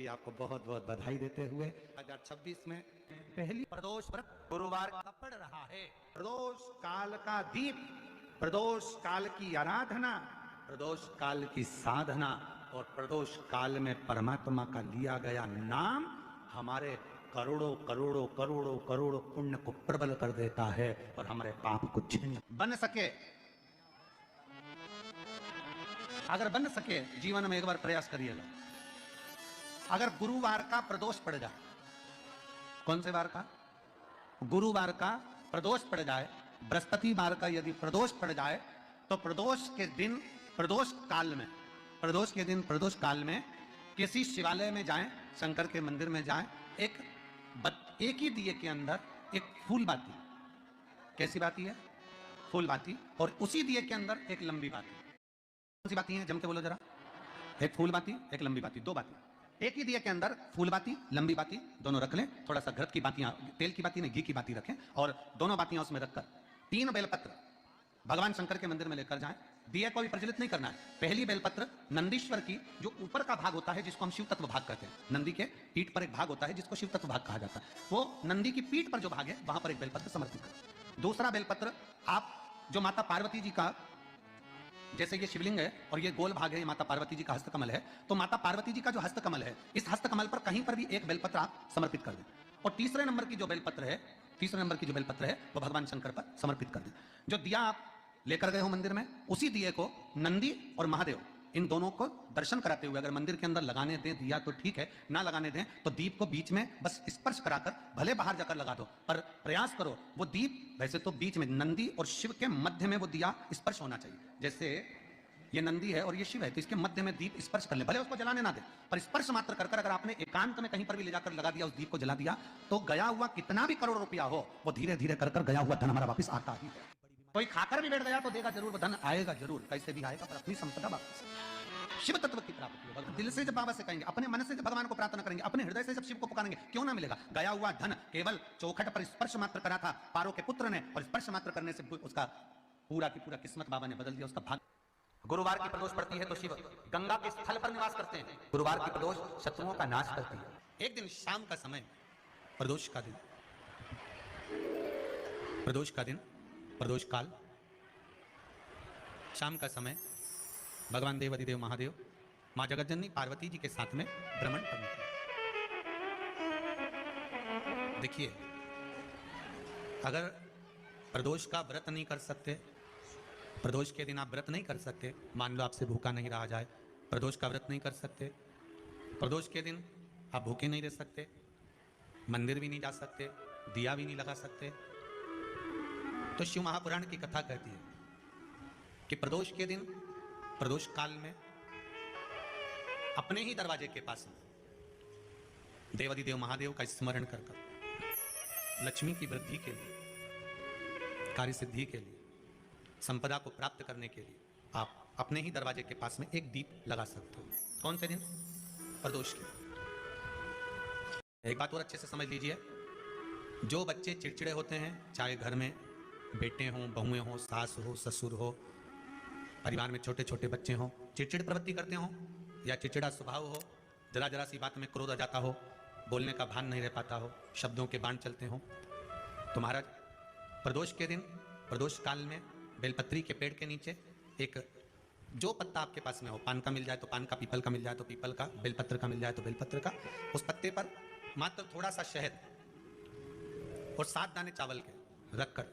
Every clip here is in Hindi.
भी आपको बहुत बहुत बधाई देते हुए 2026 में पहली प्रदोष व्रत गुरुवार का पड़ रहा है। प्रदोष काल का दीप, प्रदोष काल की आराधना, प्रदोष काल की साधना और प्रदोष काल में परमात्मा का लिया गया नाम हमारे करोड़ों करोड़ों करोड़ों करोड़ों पुण्य को प्रबल कर देता है और हमारे पाप को छिन्न बन सके। अगर बन सके जीवन में एक बार प्रयास करिएगा। अगर गुरुवार का प्रदोष पड़ जाए, कौन से वार का? गुरुवार का प्रदोष पड़ जाए, बृहस्पतिवार का यदि प्रदोष पड़ जाए तो प्रदोष के दिन, प्रदोष काल में, प्रदोष के दिन, प्रदोष काल में किसी शिवालय में जाएं, शंकर के मंदिर में जाएं, एक ही दिए के अंदर एक फूल बाती, कैसी बाती है? फूल बाती, और उसी दिए के अंदर एक लंबी बाती। कौन सी बाती है? जम के बोलो जरा। एक फूल बाती, एक लंबी बाती, दो बाती। एक ही दिए के अंदर फूल बाती, लंबी बाती दोनों रख लें। थोड़ा सा घृत की बातियां, तेल की बाती नहीं, घी की बाती रखें और दोनों बातियां उसमें रखकर 3 बेलपत्र भगवान शंकर के मंदिर में लेकर जाएं। दिए को भी प्रज्वलित नहीं करना है। पहली बेलपत्र नंदीश्वर की, जो ऊपर का भाग होता है जिसको हम शिव तत्व भाग कहते हैं, नंदी के पीठ पर एक भाग होता है जिसको शिव तत्व भाग कहा जाता है, वो नंदी की पीठ पर जो भाग है वहां पर एक बेलपत्र समर्पित करें। दूसरा बेलपत्र आप जो माता पार्वती जी का, जैसे ये शिवलिंग है और ये गोल भाग है, ये माता पार्वती जी का हस्तकमल है, तो माता पार्वती जी का जो हस्तकमल है, इस हस्तकमल पर कहीं पर भी एक बेलपत्र आप समर्पित कर दें। और तीसरे नंबर की जो बेलपत्र है, तीसरे नंबर की जो बेलपत्र है वो भगवान शंकर पर समर्पित कर दें। जो दिया आप लेकर गए हो मंदिर में, उसी दिए को नंदी और महादेव इन दोनों को दर्शन कराते हुए अगर मंदिर के अंदर लगाने दें दिया तो ठीक है, ना लगाने दें तो दीप को बीच में बस स्पर्श कराकर, भले बाहर जाकर लगा दो, पर प्रयास करो वो दीप वैसे तो बीच में, नंदी और शिव के मध्य में वो दिया स्पर्श होना चाहिए। जैसे ये नंदी है और ये शिव है, तो इसके मध्य में दीप स्पर्श कर ले, भले उसको जलाने ना दे, पर स्पर्श मात्र कर अगर आपने एकांत में कहीं पर भी ले जाकर लगा दिया, उस दीप को जला दिया, तो गया हुआ कितना भी करोड़ रुपया हो, वो धीरे धीरे कर गया हुआ धन हमारा वापस आता ही है। कोई खाकर भी बैठ गया तो देगा जरूर, वो धन आएगा जरूर, कैसे भी आएगा, पर अपनी संपदा वापस। शिव तत्व की प्राप्ति होगा। दिल से जब बाबा से कहेंगे, अपने मन से जब भगवान को प्रार्थना करेंगे, अपने हृदय से जब शिव को पुकारेंगे, क्यों ना मिलेगा? गया हुआ धन केवल चौखट पर स्पर्श मात्र करा था पारो के पुत्र ने, और स्पर्श मात्र करने से उसका पूरा की पूरा किस्मत बाबा ने बदल दिया, उसका भाग्य। गुरुवार की प्रदोष पड़ती है तो शिव गंगा के स्थल पर निवास करते हैं। गुरुवार की प्रदोष शत्रुओं का नाश करती है। एक दिन शाम का समय, प्रदोष का दिन, प्रदोष का दिन, प्रदोष काल, शाम का समय, भगवान देव अधिदेव महादेव मां जगतजननी पार्वती जी के साथ में भ्रमण करने। देखिए, अगर प्रदोष का व्रत नहीं कर सकते, प्रदोष के दिन आप व्रत नहीं कर सकते, मान लो आपसे भूखा नहीं रहा जाए, प्रदोष का व्रत नहीं कर सकते, प्रदोष के दिन आप भूखे नहीं रह सकते, मंदिर भी नहीं जा सकते, दिया भी नहीं लगा सकते, तो शिव महापुराण की कथा कहती है कि प्रदोष के दिन, प्रदोष काल में अपने ही दरवाजे के पास देवाधिदेव महादेव का स्मरण कर लक्ष्मी की वृद्धि के लिए, कार्य सिद्धि के लिए, संपदा को प्राप्त करने के लिए आप अपने ही दरवाजे के पास में एक दीप लगा सकते हो। कौन से दिन? प्रदोष के। एक बात और अच्छे से समझ लीजिए, जो बच्चे चिड़चिड़े होते हैं, चाहे घर में बेटे हों, बहुएं हों, सास हो, ससुर हो, परिवार में छोटे छोटे बच्चे हों, चिड़चिड़ प्रवृत्ति करते हों या चिड़चिड़ा स्वभाव हो, जरा जरा सी बात में क्रोध आ जाता हो, बोलने का भान नहीं रह पाता हो, शब्दों के बाण चलते हों, तो महाराज प्रदोष के दिन, प्रदोष काल में बेलपत्री के पेड़ के नीचे एक, जो पत्ता आपके पास में हो, पान का मिल जाए तो पान का, पीपल का मिल जाए तो पीपल का, बेलपत्र का मिल जाए तो बेलपत्र का, उस पत्ते पर मात्र थोड़ा सा शहद और 7 दाने चावल के रखकर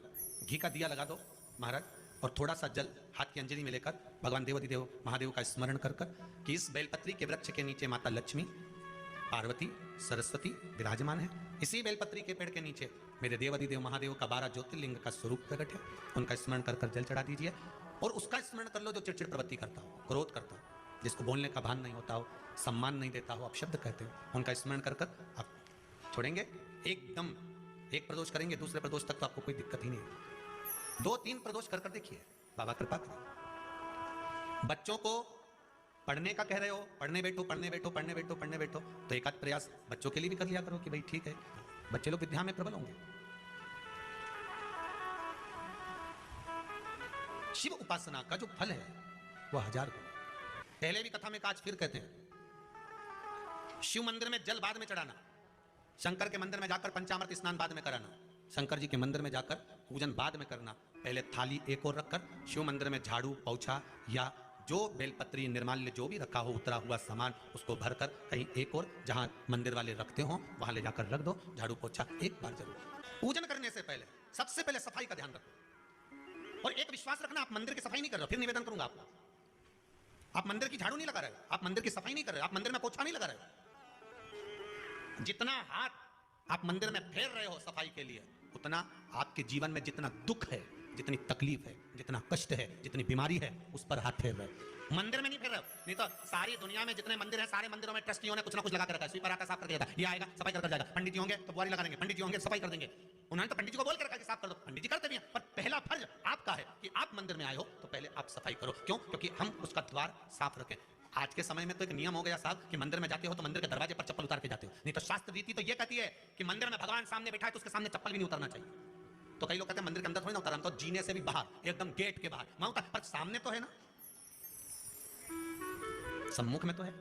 घी का दिया लगा दो महाराज, और थोड़ा सा जल हाथ की अंजलि में लेकर भगवान देवाधिदेव महादेव का स्मरण कर कि इस बेलपत्री के वृक्ष के नीचे माता लक्ष्मी, पार्वती, सरस्वती विराजमान है। इसी बेलपत्री के पेड़ के नीचे मेरे देवाधिदेव महादेव का 12 ज्योतिर्लिंग का स्वरूप प्रकट है। उनका स्मरण कर जल चढ़ा दीजिए और उसका स्मरण कर लो जो चिड़चिड़ प्रवृत्ति करता हो, क्रोध करता हो, जिसको बोलने का भान नहीं होता हो, सम्मान नहीं देता हो, अपशब्द कहते हो, उनका स्मरण कर आप छोड़ेंगे। एकदम एक प्रदोष करेंगे, दूसरे प्रदोष तक तो आपको कोई दिक्कत ही नहीं है। 2-3 प्रदोष कर देखिए, बाबा कृपा करें। बच्चों को पढ़ने का कह रहे हो, पढ़ने बैठो, पढ़ने बैठो, पढ़ने बैठो, पढ़ने बैठो, तो एक आध प्रयास बच्चों के लिए भी कर लिया करो कि भाई ठीक है, बच्चे लोग विद्या में प्रबल होंगे। शिव उपासना का जो फल है वह 1000 गुना। पहले भी कथा में आज फिर कहते हैं, शिव मंदिर में जल बाद में चढ़ाना, शंकर के मंदिर में जाकर पंचामृत स्नान बाद में कराना, शंकर जी के मंदिर में जाकर पूजन बाद में करना, पहले थाली एक और रखकर शिव मंदिर में झाड़ू पोछा या जो बेलपत्री निर्माल्य जो भी रखा हो उतरा हुआ सामान उसको भरकर कहीं एक और जहां मंदिर वाले रखते हो वहां ले जाकर रख दो, झाड़ू पोछा एक बार जरूर। पूजन करने से पहले सबसे पहले सफाई का ध्यान रखो और एक विश्वास रखना, आप मंदिर की सफाई नहीं कर रहे हो, फिर निवेदन करूंगा आपको, आप मंदिर की झाड़ू नहीं लगा रहे हो, आप मंदिर की सफाई नहीं कर रहे हो, आप मंदिर में पोछा नहीं लगा रहे हो। जितना हाथ आप मंदिर में फेर रहे हो सफाई के लिए उतना आपके जीवन में जितना दुख है, जितनी तकलीफ है, जितना कष्ट है, जितनी बीमारी है उस पर हाथ फेर रहे हो, मंदिर में नहीं फेर रहे हो। नहीं तो सारी दुनिया में जितने मंदिर हैं सारे मंदिरों में ट्रस्टियों ने कुछ ना कुछ लगा कर रखा है, स्वीपर आता साफ कर दिया था, ये आएगा सफाई कर जाएगा, पंडित जी होंगे तो बुआरी लगा देंगे, पंडित जी होंगे सफाई कर देंगे। उन्होंने तो पंडित जी को बोल कर रखा कि साफ कर दो, पंडित जी करते भी हैं, पर पहला फर्ज आपका है कि आप मंदिर में आए हो तो पहले आप सफाई करो। क्यों? क्योंकि हम उसका द्वार साफ रखें। आज के समय में तो एक नियम हो गया साहब कि मंदिर में जाते हो तो मंदिर के दरवाजे पर चप्पल उतार के जाते हो, नहीं तो शास्त्र रीति तो ये कहती है कि मंदिर में भगवान सामने बैठा है तो उसके सामने चप्पल भी नहीं उतारना चाहिए। तो कई लोग कहते हैं मंदिर के अंदर थोड़ी ना उतारा, तो जीने से भी बाहर एकदम गेट के बाहर वहां उतार, पर सामने तो है ना, सम्मुख में तो है।